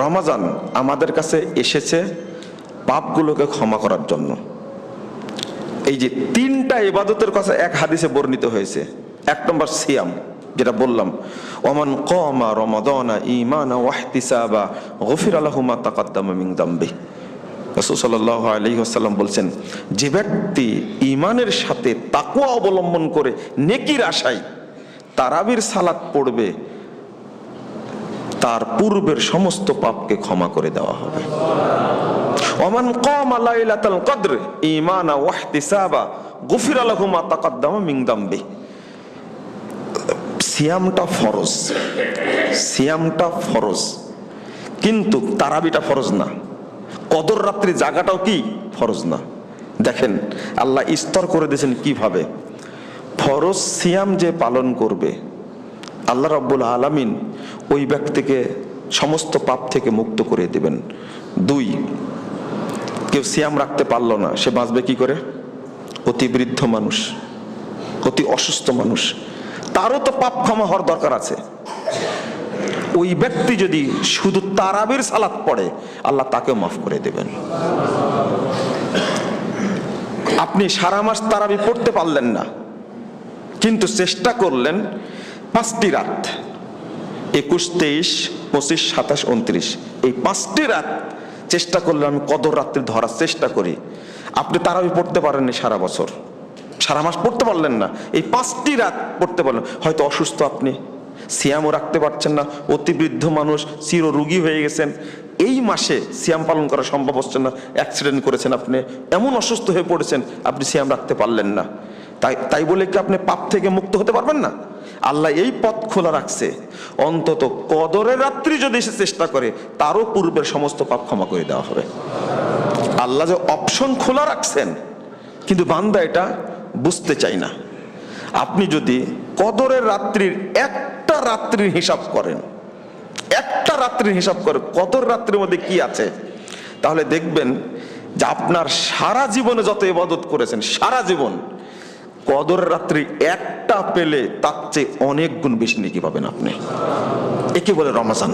রমজান আমাদের কাছে এসেছে পাপগুলোকে ক্ষমা করার জন্য। এই যে তিনটা ইবাদতের কথা এক হাদিসে বর্ণিত হয়েছে। এক নম্বর সিয়াম, যেটা বললাম, ওমান কামা রমাদানা ঈমানা ওয়া ইহতিসাবা গফিরা লাহু মা তাকাদ্দামা মিন যামবি। রাসূল সাল্লাল্লাহু আলাইহি ওয়াসাল্লাম বলছেন, যে ব্যক্তি ঈমানের সাথে তাকওয়া অবলম্বন করে নেকির আশায় তারাবির সালাত পড়বে, তার পূর্বের সমস্ত পাপকে ক্ষমা করে দেওয়া হবে। ওমান কামা লাইলাতুল কদর ঈমানা ওয়া ইহতিসাবা গফিরা লাহু মা তাকাদ্দামা মিন যামবি। সিয়ামটা ফরজ, সিয়ামটা ফরজ, কিন্তু তারাবিটা ফরজ না। কদর রাত্রি জাগাটাও কি ফরজ না। দেখেন আল্লাহ স্তর করে দিয়েছেন কিভাবে। ফরজ সিয়াম যে পালন করবে, আল্লাহ রাব্বুল আলামিন ওই ব্যক্তিকে সমস্ত পাপ থেকে মুক্ত করে দেবেন। দুই, কেউ সিয়াম রাখতে পারলো না, সে বাঁচবে কি করে? অতি বৃদ্ধ মানুষ, অতি অসুস্থ মানুষ, তারও তো পাপ ক্ষমা হওয়ার দরকার আছে। ওই ব্যক্তি যদি শুধু তারাবির সালাত পড়ে, আল্লাহ তাকেও মাফ করে দেবেন। আপনি সারা মাস তারাবি পড়তে পারলেন না, কিন্তু চেষ্টা করলেন 5টি রাত, 21, 23, 25, 27, 29, এই 5টি রাত চেষ্টা করলেন আমি কদর রাত্রি ধরার চেষ্টা করি। আপনি তারাবি পড়তে পারেননি সারা বছর, সারা মাস পড়তে পারলেন না, এই 5টি রাত পড়তে পারলেন। হয়তো অসুস্থ, আপনি সিয়ামও রাখতে পারছেন না, অতি বৃদ্ধ মানুষ, চির রোগী হয়ে গেছেন, এই মাসে সিয়াম পালন করা সম্ভব হচ্ছে না, অ্যাক্সিডেন্ট করেছেন, আপনি এমন অসুস্থ হয়ে পড়েছেন, আপনি সিয়াম রাখতে পারলেন না। তাই বলে কি আপনি পাপ থেকে মুক্ত হতে পারবেন না? আল্লাহ এই পথ খোলা রাখছে, অন্তত কদরের রাত্রি যদি সে চেষ্টা করে, তারও পূর্বের সমস্ত পাপ ক্ষমা করে দেওয়া হবে। আল্লাহ যে অপশন খোলা রাখছেন, কিন্তু বান্দা এটা বুঝতে চাই না। আপনি যদি কদরের রাত্রির একটা রাত্রির হিসাব করেন, একটা রাত্রির হিসাব করেন কদর রাত্রির মধ্যে কি আছে, তাহলে দেখবেন যে আপনার সারা জীবনে যত ইবাদত করেছেন, সারা জীবন কদরের রাত্রি একটা পেলে তার চেয়ে অনেক গুণ বেশি নেকি পাবেন আপনি। একে বলে রমজান।